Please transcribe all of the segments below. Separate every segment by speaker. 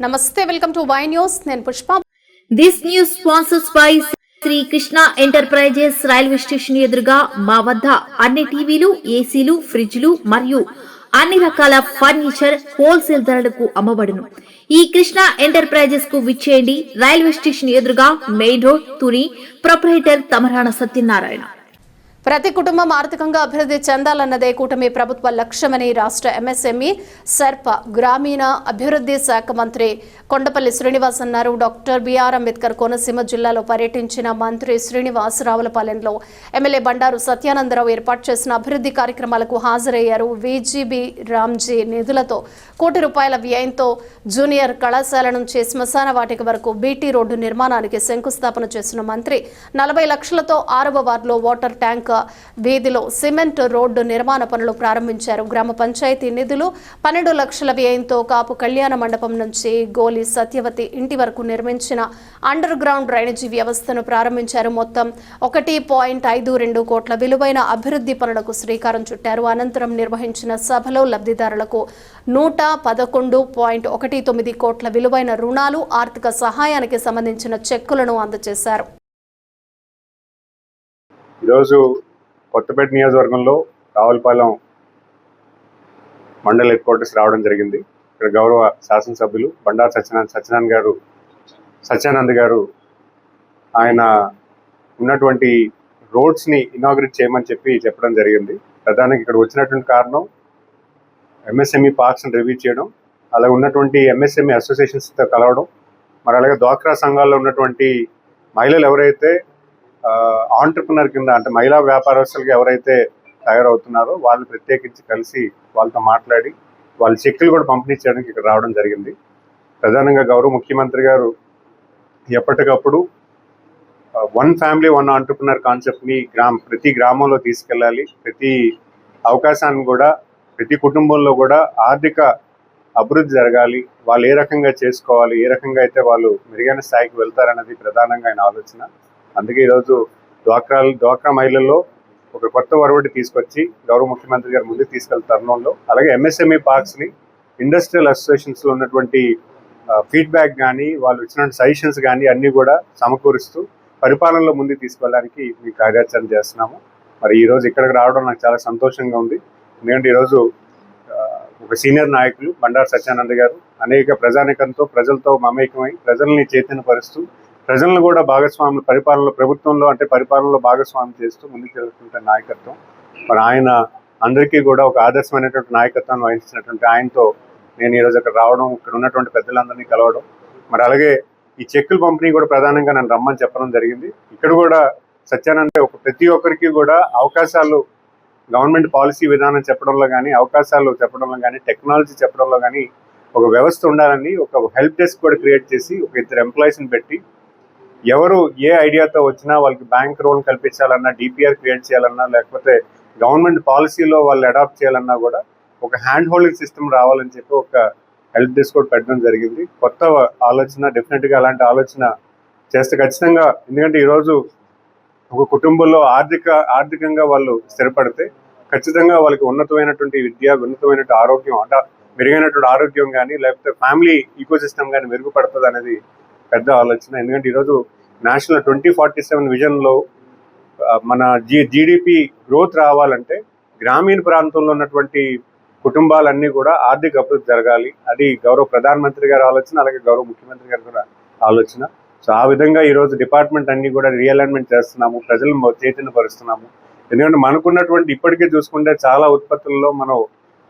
Speaker 1: నమస్తే, welcome to Y news. నేను Pushpa.
Speaker 2: This news sponsors by Shri Krishna enterprises. Railway station ఎదురుగా మా వద్ద అన్ని టీవీలు, ఏసీలు, ఫ్రిడ్జ్లు మరియు అన్ని రకాల ఫర్నిచర్ హోల్సేల్ ధరలకు అమ్మబడును. ఈ కృష్ణ ఎంటర్ప్రైజెస్ కు విచ్చేయండి. రైల్వే స్టేషన్ ఎదురుగా, main road, Tuni. Proprietor Tamarana Satyanarayana.
Speaker 1: ప్రతి కుటుంబం ఆర్థికంగా అభివృద్ధి చెందాలన్నదే కూటమి ప్రభుత్వ లక్ష్యమని రాష్ట్ర ఎంఎస్ఎంఈ సర్ప గ్రామీణ అభివృద్ధి శాఖ మంత్రి కొండపల్లి శ్రీనివాస్ అన్నారు. డాక్టర్ బిఆర్ అంబేద్కర్ కోనసీమ జిల్లాలో పర్యటించిన మంత్రి శ్రీనివాస్ రావులపాలెంలో ఎమ్మెల్యే బండారు సత్యానందరావు ఏర్పాటు చేసిన అభివృద్ధి కార్యక్రమాలకు హాజరయ్యారు. విజీబీ రామ్జీ నిధులతో ₹1 వ్యయంతో జూనియర్ కళాశాల నుంచి శ్మశాన వాటిక వరకు బీటీ రోడ్డు నిర్మాణానికి శంకుస్థాపన చేసిన మంత్రి 40 లక్షలతో 6వ వార్డులో వాటర్ ట్యాంక్ వీధిలో సిమెంట్ రోడ్డు నిర్మాణ పనులు ప్రారంభించారు. గ్రామ పంచాయతీ నిధులు 12 లక్షల వ్యయంతో కాపు కళ్యాణ మండపం నుంచి గోలి సత్యవతి ఇంటి వరకు నిర్మించిన అండర్ గ్రౌండ్ డ్రైనేజీ వ్యవస్థను ప్రారంభించారు. మొత్తం 1.52 కోట్ల విలువైన అభివృద్ధి పనులకు శ్రీకారం చుట్టారు. అనంతరం నిర్వహించిన సభలో లబ్ధిదారులకు 111.19 కోట్ల విలువైన రుణాలు, ఆర్థిక సహాయానికి సంబంధించిన చెక్కులను అందజేశారు.
Speaker 3: ఈరోజు కొత్తపేట నియోజకవర్గంలో రావులపాలెం మండల హెడ్ క్వార్టర్స్ రావడం జరిగింది. ఇక్కడ గౌరవ శాసనసభ్యులు బండారు సత్యానంద్ గారు ఆయన ఉన్నటువంటి రోడ్స్ని ఇనాగ్రేట్ చేయమని చెప్పడం జరిగింది. ప్రధానంగా ఇక్కడ వచ్చినటువంటి కారణం ఎంఎస్ఎంఈ పార్క్స్ని రివ్యూ చేయడం, అలాగే ఉన్నటువంటి ఎంఎస్ఎంఈ అసోసియేషన్స్తో కలవడం, మరి అలాగే డ్వాక్రా సంఘాల్లో ఉన్నటువంటి మహిళలు ఎవరైతే ఆంటర్ప్రినర్ కింద అంటే మహిళా వ్యాపారస్తులుగా ఎవరైతే తయారవుతున్నారో వాళ్ళు ప్రత్యేకించి కలిసి వాళ్ళతో మాట్లాడి వాళ్ళ చెక్కులు కూడా పంపిణీ చేయడానికి ఇక్కడ రావడం జరిగింది. ప్రధానంగా గౌరవ ముఖ్యమంత్రి గారు ఎప్పటికప్పుడు 1 ఫ్యామిలీ 1 ఆంటర్ప్రినర్ కాన్సెప్ట్ని ప్రతి గ్రామంలో తీసుకెళ్ళాలి. ప్రతి అవకాశాన్ని కూడా ప్రతి కుటుంబంలో కూడా ఆర్థిక అభివృద్ధి జరగాలి, వాళ్ళు ఏ రకంగా చేసుకోవాలి, ఏ రకంగా అయితే వాళ్ళు మెరుగైన స్థాయికి వెళ్తారన్నది ప్రధానంగా ఆయన ఆలోచన. అందుకే ఈరోజు డ్వాక్రా మహిళల్లో ఒక కొత్త ఒరవడి తీసుకొచ్చి గౌరవ ముఖ్యమంత్రి గారు ముందుకు తీసుకెళ్తారు తరుణంలో, అలాగే ఎంఎస్ఎంఈ పార్క్స్ని ఇండస్ట్రియల్ అసోసియేషన్స్లో ఉన్నటువంటి ఫీడ్బ్యాక్ కానీ వాళ్ళు ఇచ్చిన సజెషన్స్ కానీ అన్నీ కూడా సమకూరుస్తూ పరిపాలనలో ముందుకు తీసుకెళ్ళడానికి మేము కార్యాచరణ చేస్తున్నాము. మరి ఈరోజు ఇక్కడికి రావడం నాకు చాలా సంతోషంగా ఉంది. ఎందుకంటే ఈరోజు ఒక సీనియర్ నాయకులు బండారు సత్యానంద్ గారు అనేక ప్రజానికంతో ప్రజలతో మమేకమై ప్రజల్ని చైతన్యపరుస్తూ ప్రజలను కూడా పరిపాలనలో భాగస్వామ్యం చేస్తూ ముందుకు వెళ్తున్న నాయకత్వం. మరి ఆయన అందరికీ కూడా ఒక ఆదర్శమైనటువంటి నాయకత్వాన్ని వహించినటువంటి ఆయనతో నేను ఈరోజు ఇక్కడ రావడం, ఇక్కడ ఉన్నటువంటి పెద్దలందరినీ కలవడం, మరి అలాగే ఈ చెక్కుల పంపిణీ కూడా ప్రధానంగా నన్ను రమ్మని చెప్పడం జరిగింది. ఇక్కడ కూడా సత్యానంద ప్రతి ఒక్కరికి కూడా అవకాశాలు గవర్నమెంట్ పాలసీ విధానం చెప్పడంలో కానీ, అవకాశాలు చెప్పడంలో కానీ, టెక్నాలజీ చెప్పడంలో కానీ ఒక వ్యవస్థ ఉండాలని ఒక హెల్ప్ డెస్క్ కూడా క్రియేట్ చేసి ఒక 2 ఎంప్లాయీస్ని పెట్టి ఎవరు ఏ ఐడియాతో వచ్చినా వాళ్ళకి బ్యాంక్ రోల్ కల్పించాలన్నా, డిపిఆర్ క్రియేట్ చేయాలన్నా, లేకపోతే గవర్నమెంట్ పాలసీలో వాళ్ళు అడాప్ట్ చేయాలన్నా కూడా ఒక హ్యాండ్ హోల్డింగ్ సిస్టమ్ రావాలని చెప్పి ఒక హెల్ప్ డెస్క్ కూడా పెట్టడం జరిగింది. కొత్త ఆలోచన, డెఫినెట్గా అలాంటి ఆలోచన చేస్తే ఖచ్చితంగా, ఎందుకంటే ఈరోజు ఒక కుటుంబంలో ఆర్థికంగా వాళ్ళు స్థిరపడితే ఖచ్చితంగా వాళ్ళకి ఉన్నతమైనటువంటి విద్య, ఉన్నతమైనటువంటి ఆరోగ్యం, అంటే మెరుగైనటువంటి ఆరోగ్యం కానీ లేకపోతే ఫ్యామిలీ ఈకో సిస్టమ్ కానీ మెరుగుపడుతుంది అనేది పెద్ద ఆలోచన. ఎందుకంటే ఈరోజు నేషనల్ 2047 విజన్లో మన జీడిపి గ్రోత్ రావాలంటే గ్రామీణ ప్రాంతంలో ఉన్నటువంటి కుటుంబాలన్నీ కూడా ఆర్థిక అభివృద్ధి జరగాలి. అది గౌరవ ప్రధానమంత్రి గారి ఆలోచన, అలాగే గౌరవ ముఖ్యమంత్రి గారి కూడా ఆలోచన. సో ఆ విధంగా ఈరోజు డిపార్ట్మెంట్ అన్ని కూడా రీఅలైన్మెంట్ చేస్తున్నాము, ప్రజలను చైతన్యపరుస్తున్నాము. ఎందుకంటే మనకున్నటువంటి ఇప్పటికే చూసుకుంటే చాలా ఉత్పత్తుల్లో మనం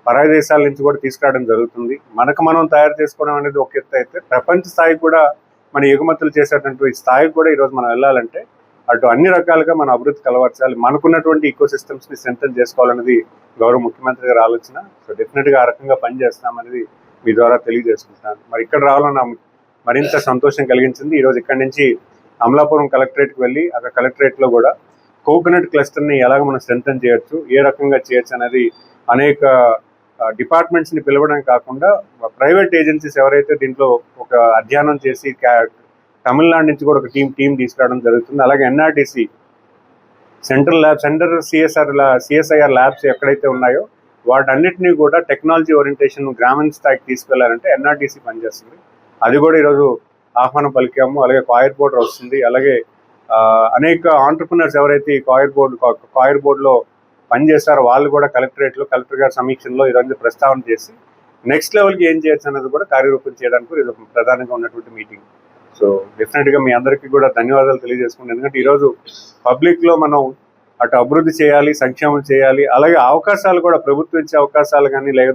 Speaker 3: పరాయి దేశాల నుంచి కూడా తీసుకురావడం జరుగుతుంది. మనం తయారు చేసుకోవడం అనేది ఒక ఎత్తు అయితే, ప్రపంచ స్థాయికి కూడా మన ఎగుమతులు చేసేటువంటి స్థాయికి కూడా ఈరోజు మనం వెళ్ళాలంటే అటు అన్ని రకాలుగా మన అభివృద్ధి కలవర్చాలి, మనకున్నటువంటి ఈకో సిస్టమ్స్ని స్ట్రెంథెన్ చేసుకోవాలనేది గౌరవ ముఖ్యమంత్రి గారి ఆలోచన. సో డెఫినెట్గా ఆ రకంగా పనిచేస్తామనేది మీ ద్వారా తెలియజేసుకుంటాను. మరి ఇక్కడ రావాలని నాకు మరింత సంతోషం కలిగించింది. ఈరోజు ఇక్కడి నుంచి అమలాపురం కలెక్టరేట్కి వెళ్ళి అక్కడ కలెక్టరేట్లో కూడా కోకోనట్ క్లస్టర్ని ఎలాగ మనం స్ట్రెంథెన్ చేయొచ్చు, ఏ రకంగా చేయొచ్చు అనేది అనేక డిపార్ట్మెంట్స్ని పిలవడం కాకుండా ప్రైవేట్ ఏజెన్సీస్ ఎవరైతే దీంట్లో ఒక అధ్యయనం చేసి తమిళనాడు నుంచి కూడా ఒక టీం తీసుకురావడం జరుగుతుంది. అలాగే ఎన్ఆర్టీసీ సెంటర్ సిఎస్ఐఆర్ ల్యాబ్స్ ఎక్కడైతే ఉన్నాయో వాటన్నిటినీ కూడా టెక్నాలజీ ఓరియంటేషన్ గ్రామీణ స్థాయికి తీసుకెళ్లాలంటే ఎన్ఆర్టీసీ పనిచేస్తుంది. అది కూడా ఈరోజు ఆహ్వానం పలికాము. అలాగే కాయర్ బోర్డర్ వస్తుంది. అలాగే అనేక ఆంటర్ప్రినర్స్ ఎవరైతే ఈ కాయర్ బోర్డులో పనిచేస్తారో వాళ్ళు కూడా కలెక్టర్ గారి సమీక్షలో ఈరోజు ప్రస్తావన చేసి నెక్స్ట్ లెవెల్కి ఏం చేయొచ్చు అన్నది కూడా కార్యరూపం చేయడానికి ఇది ఒక ప్రధానంగా ఉన్నటువంటి మీటింగ్. సో డెఫినెట్గా మీ అందరికీ కూడా ధన్యవాదాలు తెలియజేసుకుంటాను. ఎందుకంటే ఈరోజు పబ్లిక్లో మనం అటు అభివృద్ధి చేయాలి, సంక్షేమం చేయాలి, అలాగే అవకాశాలు కూడా ప్రభుత్వం ఇచ్చే అవకాశాలు కానీ లేదా